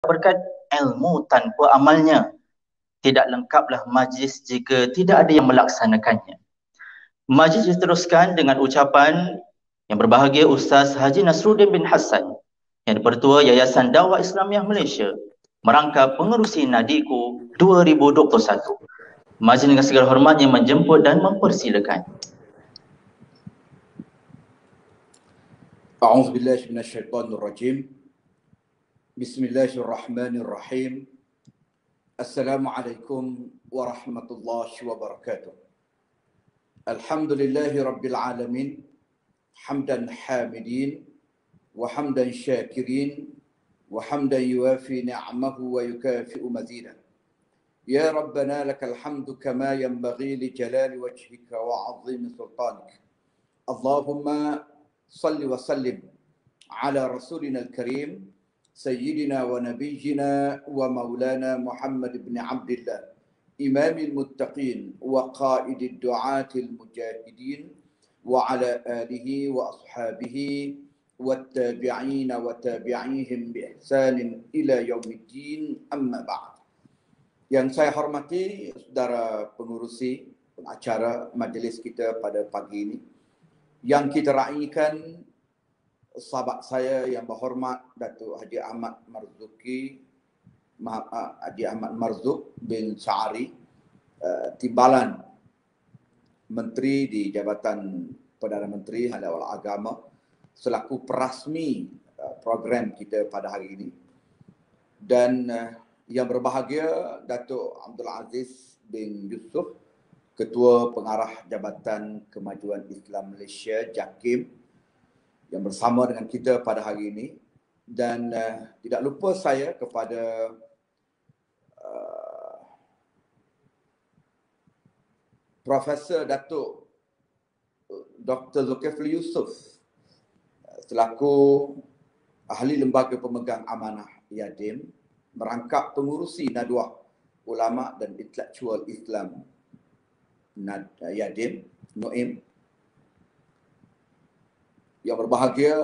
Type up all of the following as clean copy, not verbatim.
berkat ilmu tanpa amalnya. Tidak lengkaplah majlis jika tidak ada yang melaksanakannya. Majlis diteruskan dengan ucapan yang berbahagia Ustaz Haji Nasruddin bin Hassan, yang Pertua Yayasan Dakwah Islamiah Malaysia, merangkap pengerusi Nadiku 2021. Majlis dengan segala hormatnya menjemput dan mempersilakan. A'udzubillahi minasyaitonirrajim. Bismillahirrahmanirrahim. Assalamualaikum warahmatullahi wabarakatuh. Alhamdulillahi rabbil alamin. Hamdan hamidin wa hamdan syakirin wa hamdan yuwafi ni'amahu wa yukafi'u mazidah. Ya Rabbana lakal hamdu kama yanbaghi li jalali wajhika wa 'azimi sultanik. Allahumma salli wa sallim ala rasulina al-karim sayyidina wa nabiyyina wa maulana Muhammad ibn Abdullah imamil muttaqin wa qaidid du'atil mujahidin wa ala alihi wa ashabihi wattabi'ina wa tabi'ihim bi ihsanin ila yaumiddin, amma ba'd. Yang saya hormati saudara pengurusi pengacara majlis kita pada pagi ini, yang kita raikan sahabat saya yang berhormat Datuk Haji Ahmad Marzuk bin Sa'ari, Timbalan Menteri di Jabatan Perdana Menteri Halal Agama, selaku perasmi program kita pada hari ini. Dan yang berbahagia Datuk Abdul Aziz bin Yusof, Ketua Pengarah Jabatan Kemajuan Islam Malaysia JAKIM, yang bersama dengan kita pada hari ini. Dan tidak lupa saya kepada Profesor Datuk Dr. Zulkifli Yusof, selaku Ahli Lembaga Pemegang Amanah Yadim, merangkap pengurusi Nadwah Ulama dan Intelektual Islam Yadim, Noim. Yang berbahagia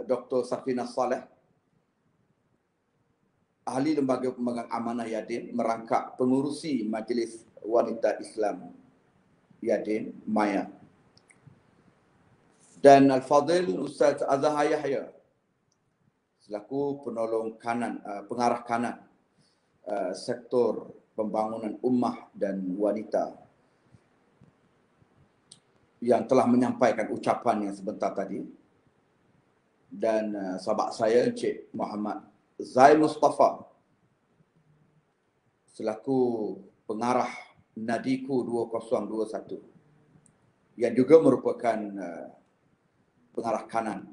Dr. Safina Saleh, Ahli Lembaga Pemegang Amanah Yadim, merangkap pengurusi Majlis Wanita Islam Yadim, Maya. Dan Al-Fadhil Ustaz Azhar Yahya, selaku penolong kanan, pengarah kanan sektor pembangunan ummah dan wanita, yang telah menyampaikan ucapannya sebentar tadi. Dan sahabat saya Encik Muhammad Zai Mustafa, selaku pengarah Nadiku 2021, yang juga merupakan pengarah kanan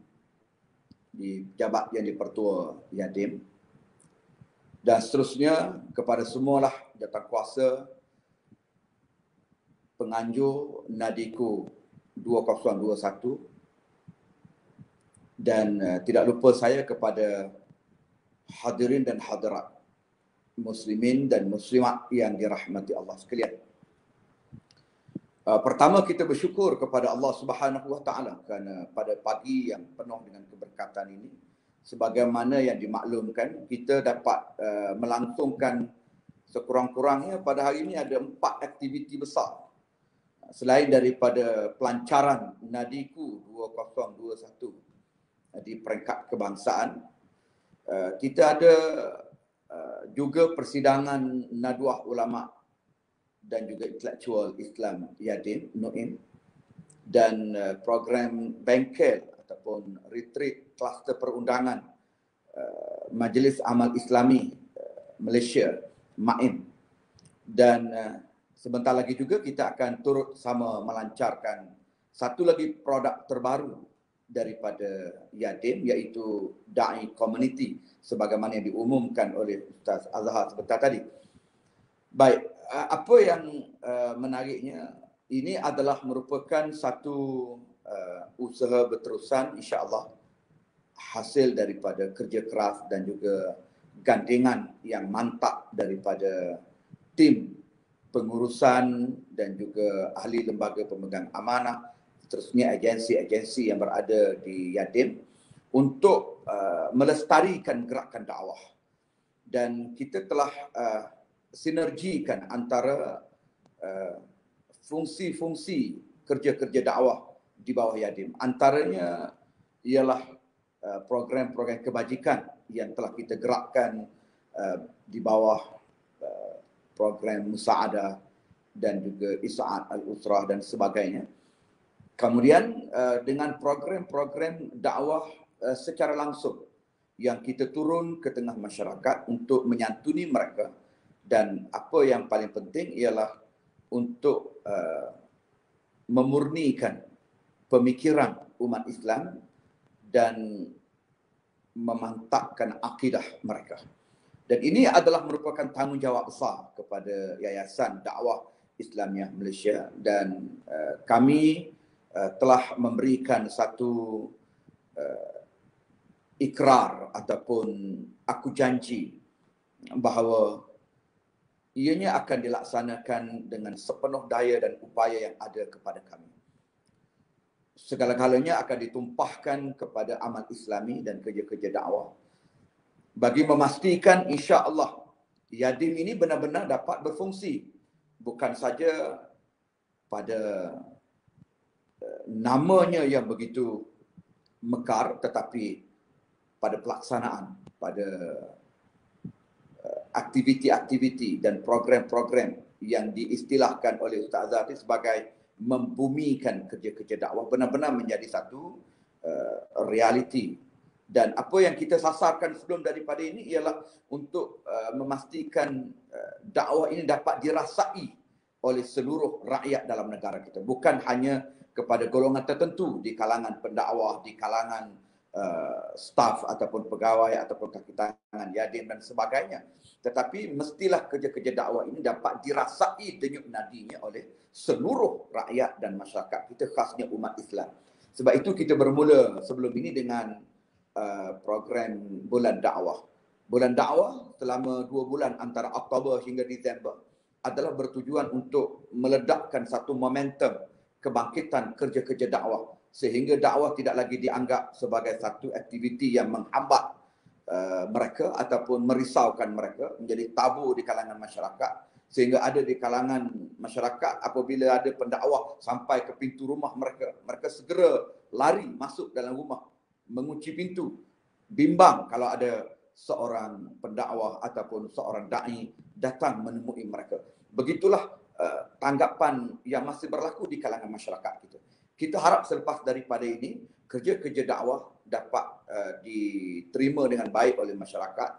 di jabat yang di-Pertua Yadim. Dan seterusnya kepada semualah jawatankuasa penganjur Nadiku 2021, dan tidak lupa saya kepada hadirin dan hadirat muslimin dan muslimat yang dirahmati Allah sekalian. Pertama, kita bersyukur kepada Allah Subhanahu Wa Taala kerana pada pagi yang penuh dengan keberkatan ini, sebagaimana yang dimaklumkan, kita dapat melangsungkan sekurang-kurangnya pada hari ini ada 4 aktiviti besar. Selain daripada pelancaran Nadiku 2021 di peringkat kebangsaan, kita ada juga persidangan Nadwah Ulama dan juga Intelektual Islam Yadim, Noim, dan program bengkel ataupun retreat kluster perundangan Majlis Amal Islami Malaysia, MAIM. Dan sebentar lagi juga kita akan turut sama melancarkan satu lagi produk terbaru daripada Yadim, iaitu Da'i Community, sebagaimana yang diumumkan oleh Ustaz Azhar sebentar tadi. Baik, apa yang menariknya, ini adalah merupakan satu usaha berterusan, insya-Allah, hasil daripada kerja keras dan juga gandengan yang mantap daripada tim pengurusan dan juga ahli lembaga pemegang amanah, seterusnya agensi-agensi yang berada di Yadim, untuk melestarikan gerakan dakwah dan kita telah sinergikan antara fungsi-fungsi kerja-kerja dakwah di bawah Yadim. Antaranya ialah program-program kebajikan yang telah kita gerakkan di bawah program Musa'adah dan juga Isa'at Al-Usrah dan sebagainya. Kemudian dengan program-program dakwah secara langsung yang kita turun ke tengah masyarakat untuk menyantuni mereka, dan apa yang paling penting ialah untuk memurnikan pemikiran umat Islam dan memantapkan akidah mereka. Dan ini adalah merupakan tanggungjawab besar kepada Yayasan Dakwah Islamiah Malaysia, dan kami telah memberikan satu ikrar ataupun aku janji bahawa ianya akan dilaksanakan dengan sepenuh daya dan upaya yang ada kepada kami. Segala-galanya akan ditumpahkan kepada amal Islami dan kerja-kerja dakwah bagi memastikan insya-Allah Yadim ini benar-benar dapat berfungsi, bukan saja pada namanya yang begitu mekar, tetapi pada pelaksanaan, pada aktiviti-aktiviti dan program-program yang diistilahkan oleh Ustaz Azhar sebagai membumikan kerja-kerja dakwah benar-benar menjadi satu realiti. Dan apa yang kita sasarkan sebelum daripada ini ialah untuk memastikan dakwah ini dapat dirasai oleh seluruh rakyat dalam negara kita, bukan hanya kepada golongan tertentu di kalangan pendakwah, di kalangan staf ataupun pegawai ataupun kaki tangan Yadim dan sebagainya, tetapi mestilah kerja-kerja dakwah ini dapat dirasai denyut nadinya oleh seluruh rakyat dan masyarakat kita, khasnya umat Islam. Sebab itu kita bermula sebelum ini dengan program Bulan Dakwah. Bulan Dakwah selama 2 bulan antara Oktober hingga Disember adalah bertujuan untuk meledakkan satu momentum kebangkitan kerja-kerja dakwah, sehingga dakwah tidak lagi dianggap sebagai satu aktiviti yang menghambat mereka ataupun merisaukan mereka, menjadi tabu di kalangan masyarakat, sehingga ada di kalangan masyarakat apabila ada pendakwah sampai ke pintu rumah mereka, mereka segera lari masuk dalam rumah, mengunci pintu, bimbang kalau ada seorang pendakwah ataupun seorang da'i datang menemui mereka. Begitulah tanggapan yang masih berlaku di kalangan masyarakat kita. Kita harap selepas daripada ini, kerja-kerja dakwah dapat diterima dengan baik oleh masyarakat.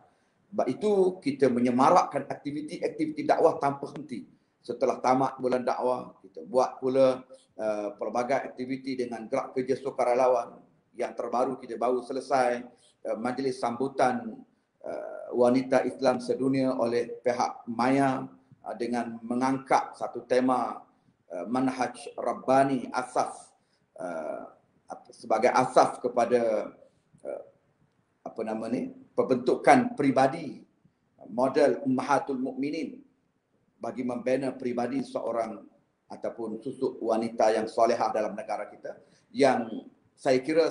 Sebab itu kita menyemarakkan aktiviti-aktiviti dakwah tanpa henti. Setelah tamat bulan dakwah, kita buat pula pelbagai aktiviti dengan gerak kerja sukarelawan. Yang terbaru kita baru selesai majlis sambutan wanita Islam sedunia oleh pihak Maya dengan mengangkat satu tema manhaj Rabbani, asas sebagai asas kepada pembentukan pribadi, model Ummahatul Mukminin bagi membina pribadi seorang ataupun susuk wanita yang solehah dalam negara kita, yang saya kira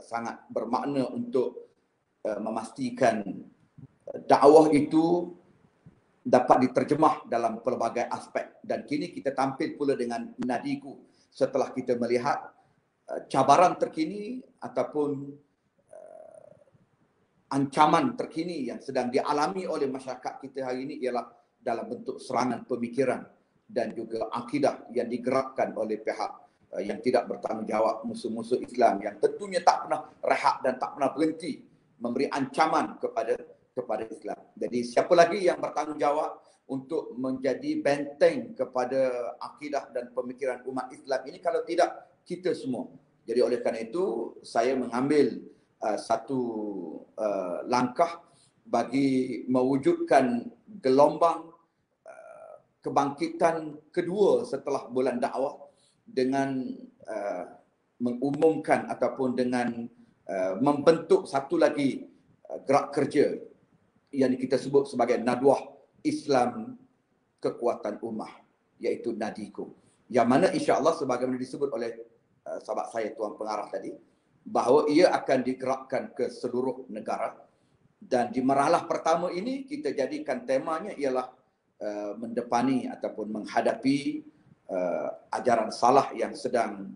sangat bermakna untuk memastikan dakwah itu dapat diterjemah dalam pelbagai aspek. Dan kini kita tampil pula dengan Nadiku setelah kita melihat cabaran terkini ataupun ancaman terkini yang sedang dialami oleh masyarakat kita hari ini ialah dalam bentuk serangan pemikiran dan juga akidah yang digerakkan oleh pihak yang tidak bertanggungjawab, musuh-musuh Islam yang tentunya tak pernah rehat dan tak pernah berhenti memberi ancaman kepada Islam. Jadi siapa lagi yang bertanggungjawab untuk menjadi benteng kepada akidah dan pemikiran umat Islam ini kalau tidak kita semua. Jadi oleh kerana itu saya mengambil satu langkah bagi mewujudkan gelombang kebangkitan kedua setelah bulan dakwah dengan mengumumkan ataupun dengan membentuk satu lagi gerak kerja yang kita sebut sebagai Nadwah Islam Kekuatan Ummah, iaitu Nadiku, yang mana insya-Allah sebagaimana disebut oleh sahabat saya Tuan Pengarah tadi, bahawa ia akan digerakkan ke seluruh negara Dan di marhalah pertama ini kita jadikan temanya ialah mendepani ataupun menghadapi ajaran salah yang sedang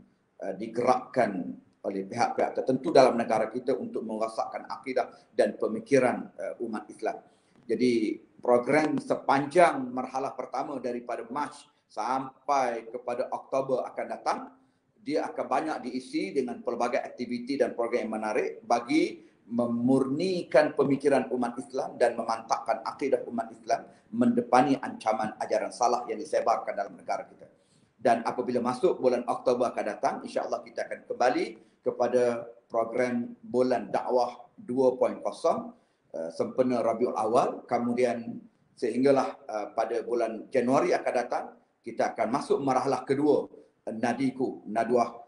digerakkan oleh pihak-pihak tertentu dalam negara kita untuk merosakkan akidah dan pemikiran umat Islam. Jadi program sepanjang marhalah pertama daripada Mac sampai kepada Oktober akan datang, dia akan banyak diisi dengan pelbagai aktiviti dan program yang menarik bagi memurnikan pemikiran umat Islam dan memantapkan akidah umat Islam mendepani ancaman ajaran salah yang disebarkan dalam negara kita. Dan apabila masuk bulan Oktober akan datang, insya-Allah kita akan kembali kepada program bulan dakwah 2.0 sempena Rabiul Awal. Kemudian sehinggalah pada bulan Januari akan datang, kita akan masuk marhalah kedua Nadiku, Nadwah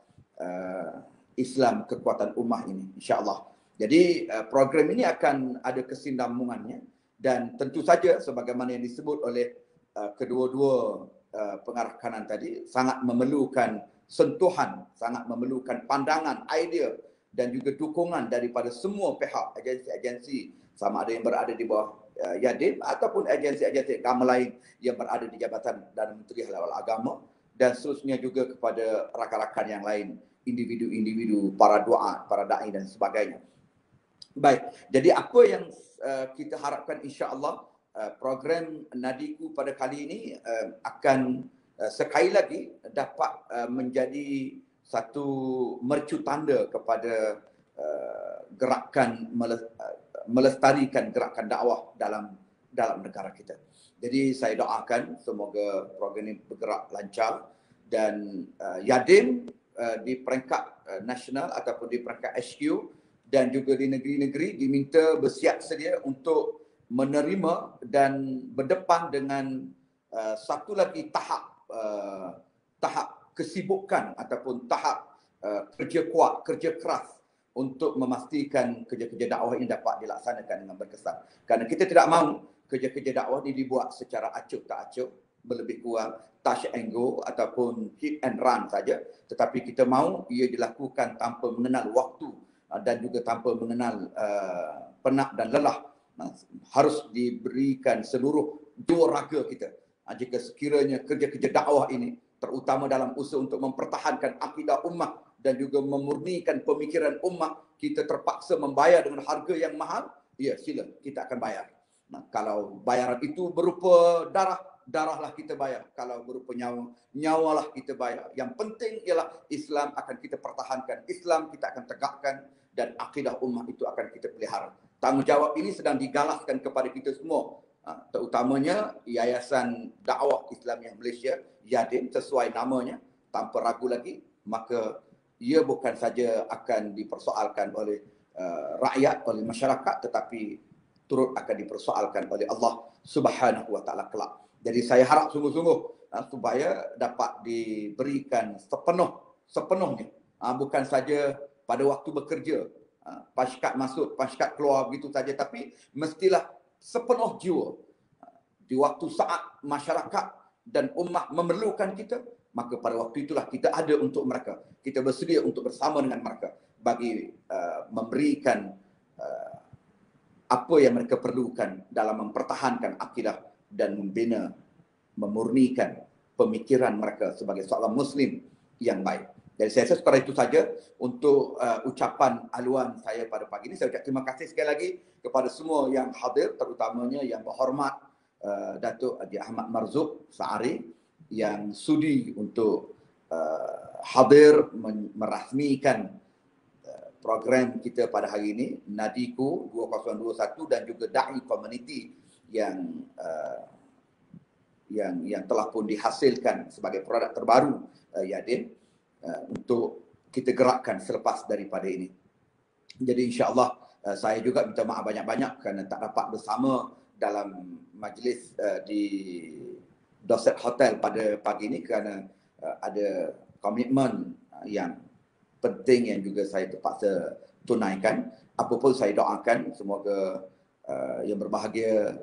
Islam Kekuatan Ummah ini, insya-Allah. Jadi program ini akan ada kesinambungannya dan tentu saja sebagaimana yang disebut oleh kedua-dua pengarah kanan tadi, sangat memerlukan sentuhan, sangat memerlukan pandangan, idea dan juga dukungan daripada semua pihak, agensi-agensi sama ada yang berada di bawah Yadim ataupun agensi-agensi agama lain yang berada di Jabatan dan Menteri Halal Agama, dan seterusnya juga kepada rakan-rakan yang lain, individu-individu, para duat, para da'i dan sebagainya. Baik, jadi apa yang kita harapkan insya-Allah program Nadiku pada kali ini akan sekali lagi dapat menjadi satu mercu tanda kepada gerakan melestarikan gerakan dakwah dalam negara kita. Jadi saya doakan semoga program ini bergerak lancar dan Yadim di peringkat nasional ataupun di peringkat HQ dan juga di negeri-negeri diminta bersiap sedia untuk menerima dan berdepan dengan satu lagi tahap kesibukan ataupun tahap kerja kuat, kerja keras untuk memastikan kerja-kerja dakwah ini dapat dilaksanakan dengan berkesan. Kerana kita tidak mahu kerja-kerja dakwah ini dibuat secara acuh tak acuh, berlebih kurang touch and go ataupun hit and run saja, tetapi kita mahu ia dilakukan tanpa mengenal waktu dan juga tanpa mengenal penat dan lelah. Harus diberikan seluruh jiwa raga kita jika sekiranya kerja-kerja dakwah ini terutama dalam usaha untuk mempertahankan akidah ummah dan juga memurnikan pemikiran ummah, kita terpaksa membayar dengan harga yang mahal, ya sila kita akan bayar. Kalau bayaran itu berupa darahlah kita bayar. Kalau berupa nyawalah kita bayar. Yang penting ialah Islam akan kita pertahankan, Islam kita akan tegakkan dan akidah ummah itu akan kita pelihara. Tanggungjawab ini sedang digalaskan kepada kita semua, terutamanya Yayasan Dakwah Islamiah Malaysia, Yadim sesuai namanya, tanpa ragu lagi, maka ia bukan saja akan dipersoalkan oleh rakyat, oleh masyarakat, tetapi turut akan dipersoalkan oleh Allah Subhanahu wa taala kelak. Jadi saya harap sungguh-sungguh supaya dapat diberikan sepenuhnya, bukan saja pada waktu bekerja, pascat masuk, pascat keluar begitu saja, tapi mestilah sepenuh jiwa. Di waktu saat masyarakat dan ummah memerlukan kita, maka pada waktu itulah kita ada untuk mereka. Kita bersedia untuk bersama dengan mereka bagi memberikan apa yang mereka perlukan dalam mempertahankan akidah dan membina, memurnikan pemikiran mereka sebagai seorang Muslim yang baik. Jadi saya rasa sekadar itu saja untuk ucapan haluan saya pada pagi ini. Saya ucap terima kasih sekali lagi kepada semua yang hadir, terutamanya yang berhormat Datuk Haji Ahmad Marzuq Saari yang sudi untuk hadir merasmikan program kita pada hari ini, Nadiku 2021, dan juga Da'i Community yang telah pun dihasilkan sebagai produk terbaru Yadim untuk kita gerakkan selepas daripada ini. Jadi insya-Allah saya juga minta maaf banyak-banyak kerana tak dapat bersama dalam majlis di Dorset Hotel pada pagi ini kerana ada komitmen yang penting yang juga saya terpaksa tunaikan. Apapun saya doakan semoga yang berbahagia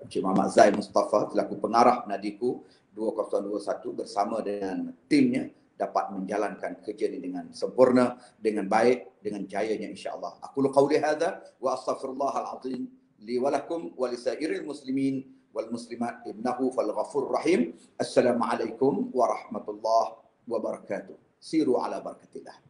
Encik Muhammad Zai Mustafa selaku pengarah Nadiku 2021 bersama dengan timnya dapat menjalankan kerja ini dengan sempurna, dengan baik, dengan jayanya insya-Allah. Aku qauli hadza wa astaghfirullahal azim li wa lakum wa lisairil muslimin wal muslimat innahu fal ghafurur rahim. Assalamualaikum warahmatullahi wabarakatuh. Siru ala barakatillah.